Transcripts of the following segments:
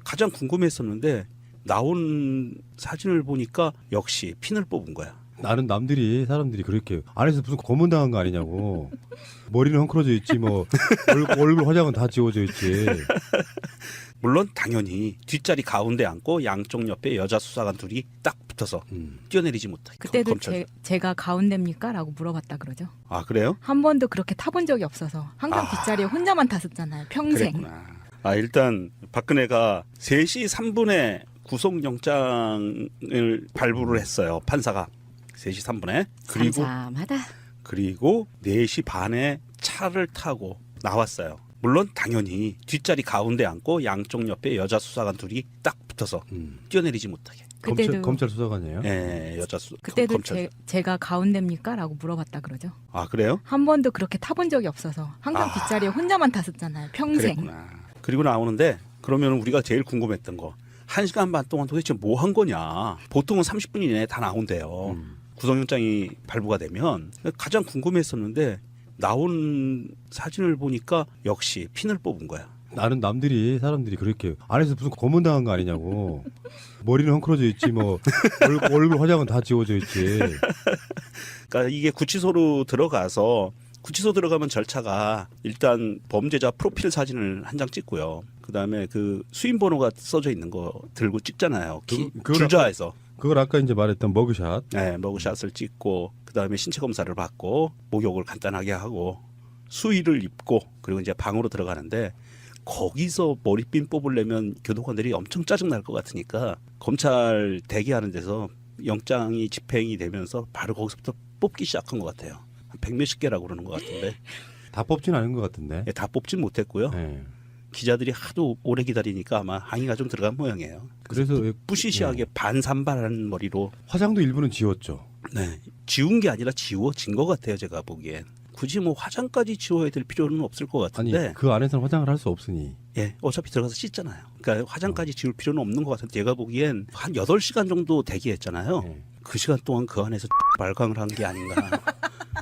가장 궁금했었는데 나온 사진을 보니까 역시 핀을 뽑은 거야. 나는 사람들이 그렇게 안에서 무슨 고문당한 거 아니냐고. 머리는 헝클어져 있지 뭐 얼굴 화장은 다 지워져 있지. 물론 당연히 뒷자리 가운데 앉고 양쪽 옆에 여자 수사관 둘이 딱 붙어서 뛰어내리지 못하게. 그때도 검찰. 제가 가운데입니까? 라고 물어봤다 그러죠. 아 그래요? 한 번도 그렇게 타본 적이 없어서 항상 뒷자리에 혼자만 탔었잖아요. 평생. 그랬구나. 일단 박근혜가 3시 3분에 구속영장을 발부를 했어요. 판사가 3시 3분에. 그리고 4시 반에 차를 타고 나왔어요. 물론 당연히 뒷자리 가운데 앉고 양쪽 옆에 여자 수사관 둘이 딱 붙어서 뛰어내리지 못하게. 검찰 수사관이에요? 네, 그때도 검찰. 제가 가운데입니까? 라고 물어봤다 그러죠. 아 그래요? 한 번도 그렇게 타본 적이 없어서 항상 뒷자리에 혼자만 탔었잖아요. 평생. 그랬구나. 그리고 나오는데 그러면 우리가 제일 궁금했던 거 1시간 반 동안 도대체 뭐 한 거냐. 보통은 30분 이내에 다 나온대요. 구속영장이 발부가 되면. 가장 궁금했었는데 나온 사진을 보니까 역시 핀을 뽑은 거야. 나는 사람들이 그렇게 안에서 무슨 고문당한 거 아니냐고. 머리는 헝클어져 있지 뭐 얼굴 화장은 다 지워져 있지. 그러니까 이게 구치소 들어가면 절차가 일단 범죄자 프로필 사진을 한 장 찍고요. 그다음에 그 수임 번호가 써져 있는 거 들고 찍잖아요. 줄자에서. 그걸 아까 이제 말했던 머그샷. 네, 머그샷을 찍고 그다음에 신체 검사를 받고 목욕을 간단하게 하고 수의를 입고 그리고 이제 방으로 들어가는데 거기서 머리핀 뽑으려면 교도관들이 엄청 짜증 날 것 같으니까 검찰 대기하는 데서 영장이 집행이 되면서 바로 거기서부터 뽑기 시작한 것 같아요. 한 100몇십 개라고 그러는 것 같은데 다 뽑진 않은 것 같은데. 다 뽑진 못했고요. 네. 기자들이 하도 오래 기다리니까 아마 항의가 좀 들어간 모양이에요. 그래서 부시시하게 반산발한 머리로 화장도 일부는 지웠죠. 네, 지운 게 아니라 지워진 것 같아요. 제가 보기엔. 굳이 뭐 화장까지 지워야 될 필요는 없을 것 아니 같은데. 그 안에서는 화장을 할 수 없으니. 예, 어차피 들어가서 씻잖아요. 그러니까 화장까지 지울 필요는 없는 것 같은데 제가 보기엔 한 8시간 정도 대기했잖아요. 네. 그 시간 동안 그 안에서 발광을 한 게 아닌가.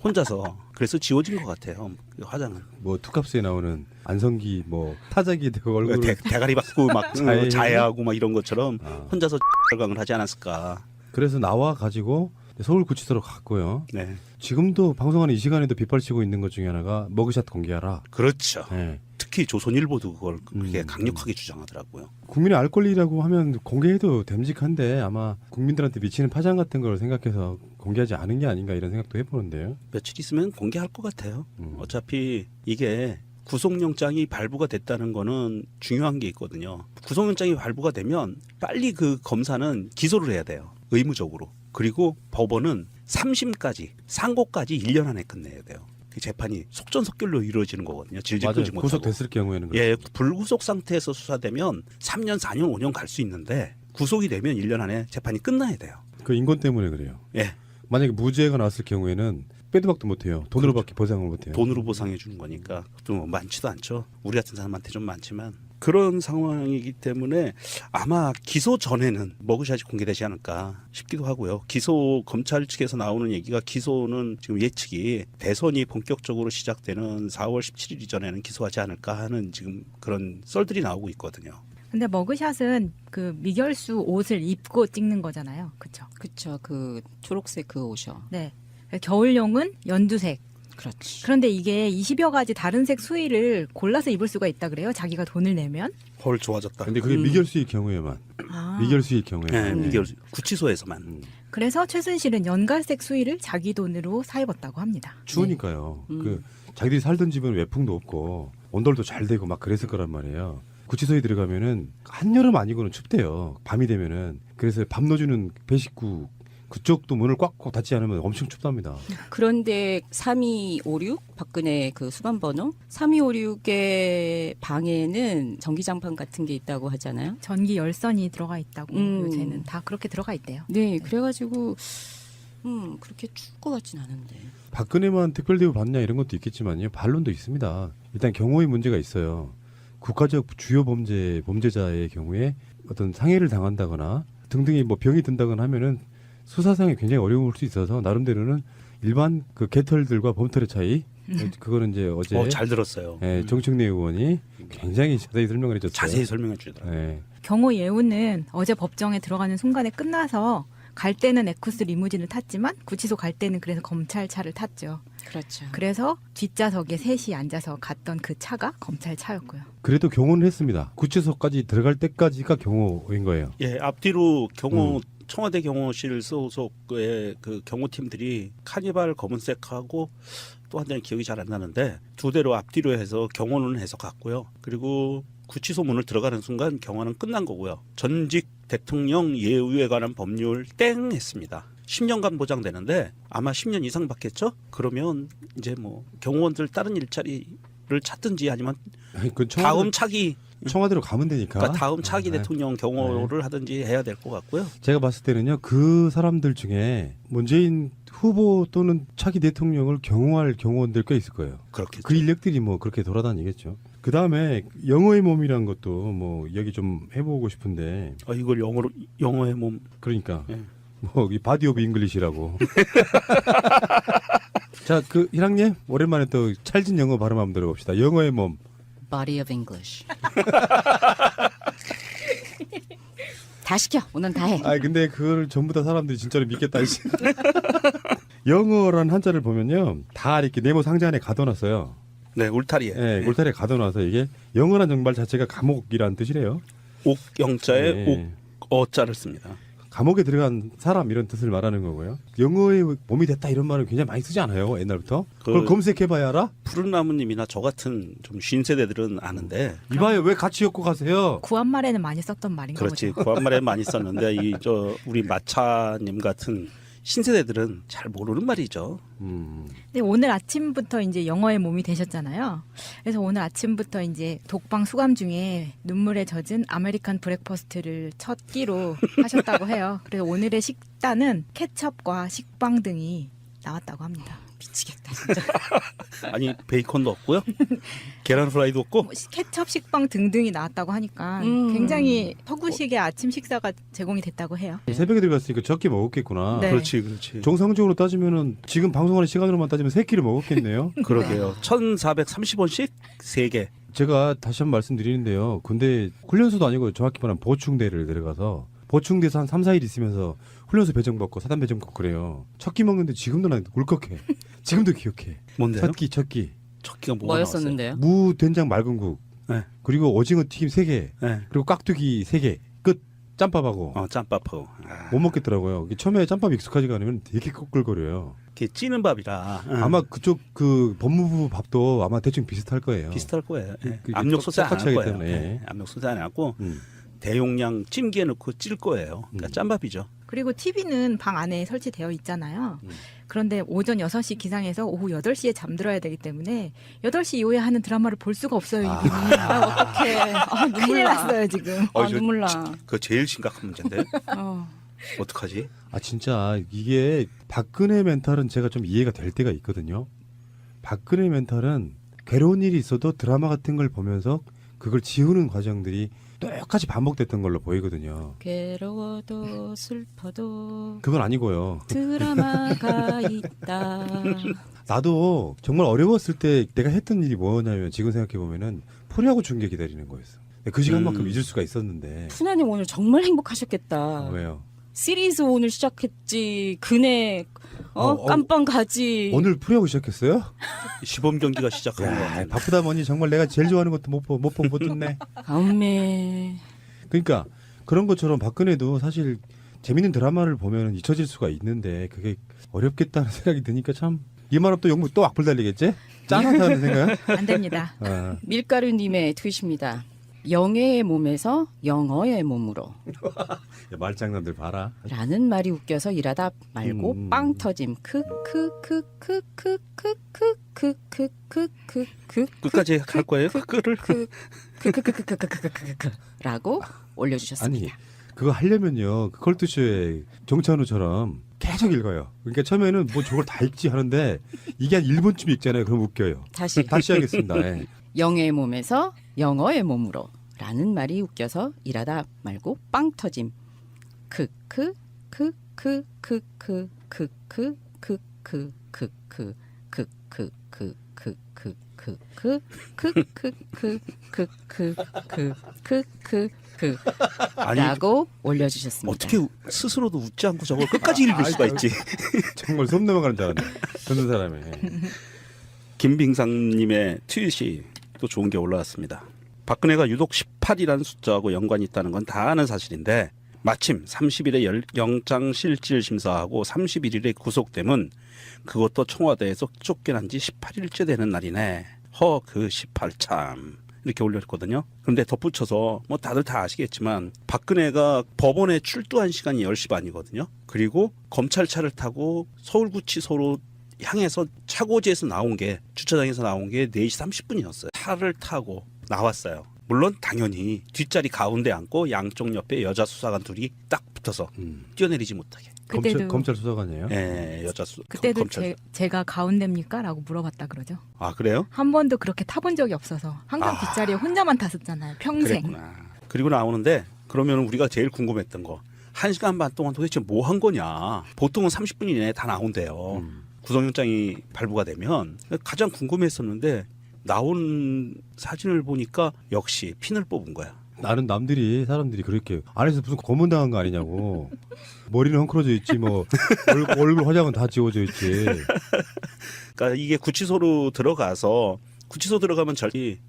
혼자서. 그래서 지워진 것 같아요. 그 화장은. 뭐 투캅스에 나오는 안성기 뭐 타자기 되고 얼굴 대가리 받고 막 자해하고 막 이런 것처럼 혼자서 발광을 하지 않았을까. 그래서 나와 가지고 서울구치소로 갔고요. 네. 지금도 방송하는 이 시간에도 빗발치고 있는 것 중에 하나가 머그샷 공개하라. 그렇죠. 네. 특히 조선일보도 그걸 그렇게 강력하게 주장하더라고요. 국민의 알 권리라고 하면 공개해도 됨직한데 아마 국민들한테 미치는 파장 같은 걸 생각해서 공개하지 않은 게 아닌가 이런 생각도 해보는데요. 며칠 있으면 공개할 것 같아요. 어차피 이게 구속영장이 발부가 됐다는 거는 중요한 게 있거든요. 구속영장이 발부가 되면 빨리 그 검사는 기소를 해야 돼요. 의무적으로. 그리고 법원은 3심까지 상고까지 1년 안에 끝내야 돼요. 그 재판이 속전속결로 이루어지는 거거든요. 질질 맞아요. 끌지 못하고. 구속됐을 경우에는 그렇죠. 예, 불구속 상태에서 수사되면 3년, 4년, 5년 갈 수 있는데 구속이 되면 1년 안에 재판이 끝나야 돼요. 그 인권 때문에 그래요. 예. 만약에 무죄가 나왔을 경우에는 빼도 박도 못해요. 돈으로밖에 보상을 못해요. 돈으로 보상해 주는 거니까 또 많지도 않죠. 우리 같은 사람한테 좀 많지만 그런 상황이기 때문에 아마 기소 전에는 머그샷이 공개되지 않을까 싶기도 하고요. 기소 검찰 측에서 나오는 얘기가 기소는 지금 예측이 대선이 본격적으로 시작되는 4월 17일 이전에는 기소하지 않을까 하는 지금 그런 썰들이 나오고 있거든요. 근데 머그샷은 그 미결수 옷을 입고 찍는 거잖아요. 그렇죠? 그쵸. 그 초록색 그 옷이요. 네. 겨울용은 연두색. 그렇지. 그런데 이게 20여 가지 다른 색 수의를 골라서 입을 수가 있다 그래요. 자기가 돈을 내면. 헐 좋아졌다. 근데 그게 미결수의 경우에만. 미결수의 경우에. 네, 미결 구치소에서만. 그래서 최순실은 연갈색 수의를 자기 돈으로 사 입었다고 합니다. 추우니까요. 그 자기들이 살던 집은 외풍도 없고 온돌도 잘 되고 막 그랬을 거란 말이에요. 구치소에 들어가면은 한여름 아니고는 춥대요. 밤이 되면은. 그래서 밥 넣어주는 배식구 그쪽도 문을 꽉 닫지 않으면 엄청 춥답니다. 그런데 3256 박근혜 그 수감번호 3256의 방에는 전기장판 같은 게 있다고 하잖아요. 전기 열선이 들어가 있다고 요새는 다 그렇게 들어가 있대요. 네, 그래가지고 그렇게 추울 것 같진 않은데. 박근혜만 특별대우 받냐 이런 것도 있겠지만요. 반론도 있습니다. 일단 경호의 문제가 있어요. 국가적 주요 범죄자의 경우에 어떤 상해를 당한다거나 등등이 뭐 병이 든다거나 하면은 수사상에 굉장히 어려울 수 있어서 나름대로는 일반 그 개털들과 범털의 차이 그거는 이제 어제 잘 들었어요. 예, 정청래 의원이 굉장히 자세히 설명을 해줬어요. 자세히 설명해 주더라고요. 예. 경호 예우는 어제 법정에 들어가는 순간에 끝나서 갈 때는 에쿠스 리무진을 탔지만 구치소 갈 때는 그래서 검찰차를 탔죠. 그렇죠. 그래서 뒷좌석에 셋이 앉아서 갔던 그 차가 검찰 차였고요. 그래도 경호는 했습니다. 구치소까지 들어갈 때까지가 경호인 거예요. 예, 앞뒤로 경호 청와대 경호실 소속의 그 경호팀들이 카니발 검은색하고 또 한 대는 기억이 잘 안 나는데 두 대로 앞뒤로 해서 경호는 해서 갔고요. 그리고 구치소 문을 들어가는 순간 경호는 끝난 거고요. 전직 대통령 예우에 관한 법률 땡 했습니다. 10년간 보장되는데 아마 10년 이상 받겠죠? 그러면 이제 뭐 경호원들 다른 일자리를 찾든지 아니면 아니, 그 다음 차기 청와대로 가면 되니까. 그러니까 다음 차기 네. 대통령 경호를 하든지 해야 될 것 같고요. 제가 봤을 때는요, 그 사람들 중에 문재인 후보 또는 차기 대통령을 경호할 경호원들 꽤 있을 거예요. 그렇겠죠. 그 인력들이 뭐 그렇게 돌아다니겠죠. 그 다음에 영어의 몸이란 것도 뭐 이야기 좀 해보고 싶은데, 이걸 영어의 몸. 그러니까 예. 뭐 이 바디 오브 잉글리시라고. 자, 그 희랑님 오랜만에 또 찰진 영어 발음 한번 들어봅시다. 영어의 몸. Body of English. 다 시켜. 오늘 다 해. 아 근데 그걸 전부 다 사람들이 진짜로 믿겠다. 영어란 한자를 보면요, 다 이렇게 네모 상자 안에 가둬놨어요. 네, 울타리에. 예, 울타리에 가둬놔서 이게 영어란 정말 자체가 감옥이라는 뜻이래요. 옥영자에 예. 어자를 씁니다. 감옥에 들어간 사람 이런 뜻을 말하는 거고요. 영어의 몸이 됐다 이런 말을 굉장히 많이 쓰지 않아요, 옛날부터? 그걸 검색해봐야 알아? 푸른 나무님이나 저 같은 좀 쉰 세대들은 아는데 이봐요, 왜 같이 엮고 가세요? 구한말에는 많이 썼던 말인가 그렇지 보죠. 구한말에 많이 썼는데 우리 마차님 같은 신세대들은 잘 모르는 말이죠. 근데 오늘 아침부터 이제 영어의 몸이 되셨잖아요. 그래서 오늘 아침부터 이제 독방 수감 중에 눈물에 젖은 아메리칸 브렉퍼스트를 첫 끼로 하셨다고 해요. 그래서 오늘의 식단은 케첩과 식빵 등이 나왔다고 합니다. 미치겠다 진짜. 아니 베이컨도 없고요. 계란 프라이도 없고. 뭐 케첩, 식빵 등등이 나왔다고 하니까 굉장히 서구식의 아침 식사가 제공이 됐다고 해요. 새벽에 들어갔으니까 적게 먹었겠구나. 네. 그렇지. 정상적으로 따지면은 지금 방송하는 시간으로만 따지면 3끼를 먹었겠네요. 그러게요. 1,430원씩 3개. 제가 다시 한번 말씀드리는데요. 근데 훈련소도 아니고 정확히 말하면 보충대를 내려가서 보충대에서 한 3, 4일 있으면서 훈련소 배정받고 사단 배정받고 그래요. 첫 끼 먹는데 지금도 난 울컥해. 지금도 기억해. 뭔데요? 첫 끼. 첫 끼가 뭐가 뭐였었는데요? 무 된장 맑은 국. 네. 그리고 오징어 튀김 3개. 나왔어요? 네. 그리고 깍두기 3개. 끝. 짬밥하고. 짬밥하고. 못 먹겠더라고요. 처음에 짬밥 익숙하지가 않으면 되게 꺼끌거려요. 이게 찌는 밥이라. 아마 그쪽 그 법무부 밥도 아마 대충 비슷할 거예요. 비슷할 거예요. 예. 그게 압력 소세 안 똑같이 할 하기 거예요. 때문에. 예. 압력 소세 안 하고 음. 대용량 찜기에 넣고 찔 거예요. 그러니까 짬밥이죠. 그리고 TV는 방 안에 설치되어 있잖아요. 그런데 오전 6시 기상에서 오후 8시에 잠들어야 되기 때문에 8시 이후에 하는 드라마를 볼 수가 없어요. 이분이. 어떡해. 큰일 눈물 나. 났어요 지금. 저 눈물 나. 그거 제일 심각한 문제인데 어. 어떡하지? 아 진짜 이게 박근혜 멘탈은 제가 좀 이해가 될 때가 있거든요. 박근혜 멘탈은 괴로운 일이 있어도 드라마 같은 걸 보면서 그걸 지우는 과정들이 똑같이 반복됐던 걸로 보이거든요. 괴로워도 슬퍼도 그건 아니고요. 드라마가 있다. 나도 정말 어려웠을 때 내가 했던 일이 뭐냐면 지금 생각해 보면은 프로야구 중계 기다리는 거였어. 그 시간만큼 잊을 수가 있었는데. 푸나님 오늘 정말 행복하셨겠다. 왜요? 시리즈 오늘 시작했지. 그네 깜빵 가지. 오늘 프로야구 시작했어요? 시범 경기가 시작한 거 야, 같은데. 바쁘다 보니 정말 내가 제일 좋아하는 것도 못 듣네. 엄매. 그러니까 그런 것처럼 박근혜도 사실 재밌는 드라마를 보면 잊혀질 수가 있는데 그게 어렵겠다는 생각이 드니까 참 이 말은 또 영국 또 악플 달리겠지? 짠하다는 생각? 안 됩니다. 아, 밀가루님의 트윗입니다. 영예의 몸에서 영어의 몸으로 야, 말장난들 봐라. 라는 말이 웃겨서 일하다 말고 빵 터짐. 끝까지 갈 거예요? 그거를 라고 올려주셨습니다. 아니 그거 하려면요 그 컬투쇼에 정찬우처럼 계속 읽어요. 그러니까 처음에는 뭐 저걸 다 읽지 하는데 이게 한 1분쯤 읽잖아요. 그럼 웃겨요. 다시 다시 하겠습니다. 예. 영예의 몸에서 영어의 몸으로 라는 말이 웃겨서 일하다 말고 빵 터짐. 아니, 라고 올려주셨습니다. 어떻게 스스로도 웃지 않고 저걸 끝까지 읽을 수가 있지? 정말 손 넘어가는 줄 알았네. 듣는 사람이. 김빙상님의 트윗이 또 좋은 게 올라왔습니다. 박근혜가 유독 18이라는 숫자하고 연관이 있다는 건 다 아는 사실인데 마침 30일에 영장실질 심사하고 31일에 구속됨은 그것도 청와대에서 쫓겨난 지 18일째 되는 날이네. 그 18 참. 이렇게 올렸거든요. 그런데 덧붙여서 뭐 다들 다 아시겠지만 박근혜가 법원에 출두한 시간이 10시 반이거든요. 그리고 검찰차를 타고 서울구치소로 향해서 차고지에서 나온 게 주차장에서 나온 게 4시 30분이었어요. 차를 타고 나왔어요. 물론 당연히 뒷자리 가운데 앉고 양쪽 옆에 여자 수사관 둘이 딱 붙어서 뛰어내리지 못하게. 그때도 검찰 수사관이에요? 예, 그때도 검찰. 제가 가운데입니까? 라고 물어봤다 그러죠. 아, 그래요? 한 번도 그렇게 타본 적이 없어서 항상 아. 뒷자리에 혼자만 탔었잖아요. 평생. 그랬구나. 그리고 나오는데 그러면 우리가 제일 궁금했던 거 1시간 반 동안 도대체 뭐 한 거냐. 보통은 30분 이내에 다 나온대요. 구속영장이 발부가 되면 가장 궁금했었는데 나온 사진을 보니까 역시 핀을 뽑은 거야. 나는 사람들이 그렇게 안에서 무슨 고문당한 거 아니냐고. 머리는 헝클어져 있지 뭐 얼굴 화장은 다 지워져 있지. 그러니까 이게 구치소로 들어가서 구치소 들어가면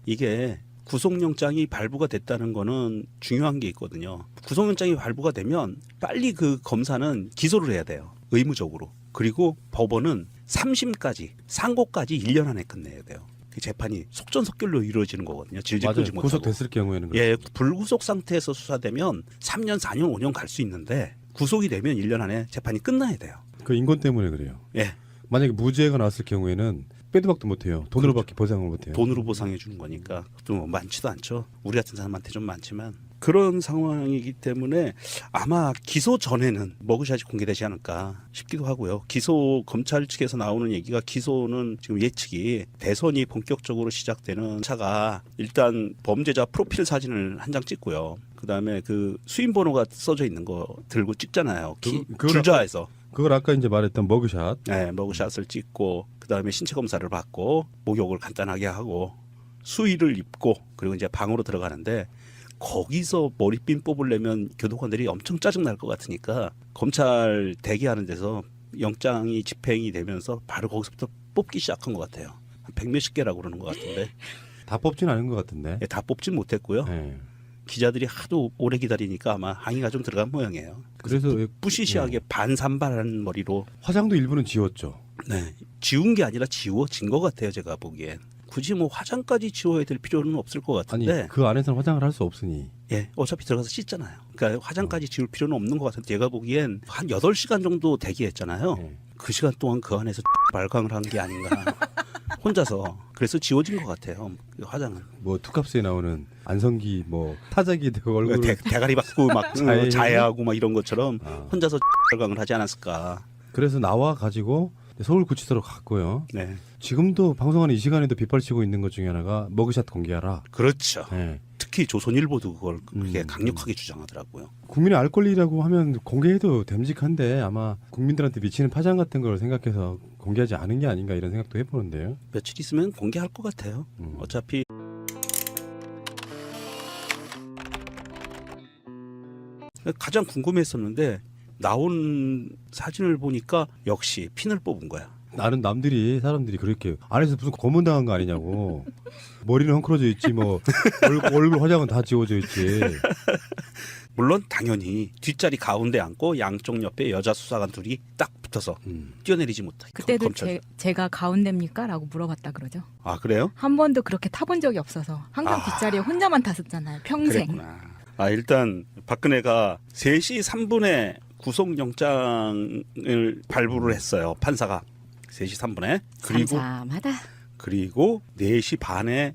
이게 구속영장이 발부가 됐다는 거는 중요한 게 있거든요. 구속영장이 발부가 되면 빨리 그 검사는 기소를 해야 돼요. 의무적으로. 그리고 법원은 3심까지 상고까지 1년 안에 끝내야 돼요. 그 재판이 속전속결로 이루어지는 거거든요. 질질 맞아요. 끌지 못하고. 구속됐을 경우에는 그렇죠. 예, 불구속 상태에서 수사되면 3년, 4년, 5년 갈 수 있는데 구속이 되면 1년 안에 재판이 끝나야 돼요. 그 인권 때문에 그래요. 예, 만약에 무죄가 나왔을 경우에는 빼도 박도 못해요. 돈으로밖에 보상을 못해요. 돈으로 보상해 주는 거니까 좀 많지도 않죠. 우리 같은 사람한테 좀 많지만 그런 상황이기 때문에 아마 기소 전에는 머그샷이 공개되지 않을까 싶기도 하고요. 기소 검찰 측에서 나오는 얘기가 기소는 지금 예측이 대선이 본격적으로 시작되는 차가 일단 범죄자 프로필 사진을 한 장 찍고요. 그다음에 그 수임 번호가 써져 있는 거 들고 찍잖아요. 줄자에서. 그걸 아까 이제 말했던 머그샷. 네, 머그샷을 찍고 그다음에 신체 검사를 받고 목욕을 간단하게 하고 수의를 입고 그리고 이제 방으로 들어가는데 거기서 머리핀 뽑으려면 교도관들이 엄청 짜증 날 것 같으니까 검찰 대기하는 데서 영장이 집행이 되면서 바로 거기서부터 뽑기 시작한 것 같아요. 한 100몇십 개라고 그러는 것 같은데 다 뽑진 않은 것 같은데. 예, 다 뽑진 못했고요. 네. 기자들이 하도 오래 기다리니까 아마 항의가 좀 들어간 모양이에요. 그래서 뿌시시하게 반산발한 머리로 화장도 일부는 지웠죠. 네, 지운 게 아니라 지워진 것 같아요. 제가 보기엔. 굳이 뭐 화장까지 지워야 될 필요는 없을 것 아니 같은데 그 안에서는 화장을 할 수 없으니. 예, 어차피 들어가서 씻잖아요. 그러니까 화장까지 지울 필요는 없는 것 같은데 제가 보기엔 한 8시간 정도 대기했잖아요. 네. 그 시간 동안 그 안에서 발광을 한 게 아닌가. 혼자서. 그래서 지워진 것 같아요. 그 화장은. 뭐 투캅스에 나오는 안성기 뭐 타자기 되고 얼굴 대가리 받고 막 자해하고 막 이런 것처럼 아. 혼자서 발광을 하지 않았을까. 그래서 나와 가지고 서울구치소로 갔고요. 네. 지금도 방송하는 이 시간에도 빗발치고 있는 것 중에 하나가 머그샷 공개하라. 그렇죠. 네. 특히 조선일보도 그걸 그렇게 음. 강력하게 주장하더라고요. 국민의 알 권리라고 하면 공개해도 됨직한데 아마 국민들한테 미치는 파장 같은 걸 생각해서 공개하지 않은 게 아닌가 이런 생각도 해보는데요. 며칠 있으면 공개할 것 같아요. 어차피 가장 궁금했었는데 나온 사진을 보니까 역시 핀을 뽑은 거야. 나는 사람들이 그렇게 안에서 무슨 고문당한 거 아니냐고. 머리는 헝클어져 있지 뭐 얼굴 화장은 다 지워져 있지. 물론 당연히 뒷자리 가운데 앉고 양쪽 옆에 여자 수사관 둘이 딱 붙어서 뛰어내리지 못하게. 그때도 검찰. 제가 가운데입니까? 라고 물어봤다 그러죠. 아, 그래요? 한 번도 그렇게 타본 적이 없어서 항상 아. 뒷자리에 혼자만 탔었잖아요. 평생. 그랬구나. 아, 일단 박근혜가 3시 3분에 구속영장을 발부를 했어요. 판사가 3시 3분에. 삼삼하다. 그리고 4시 반에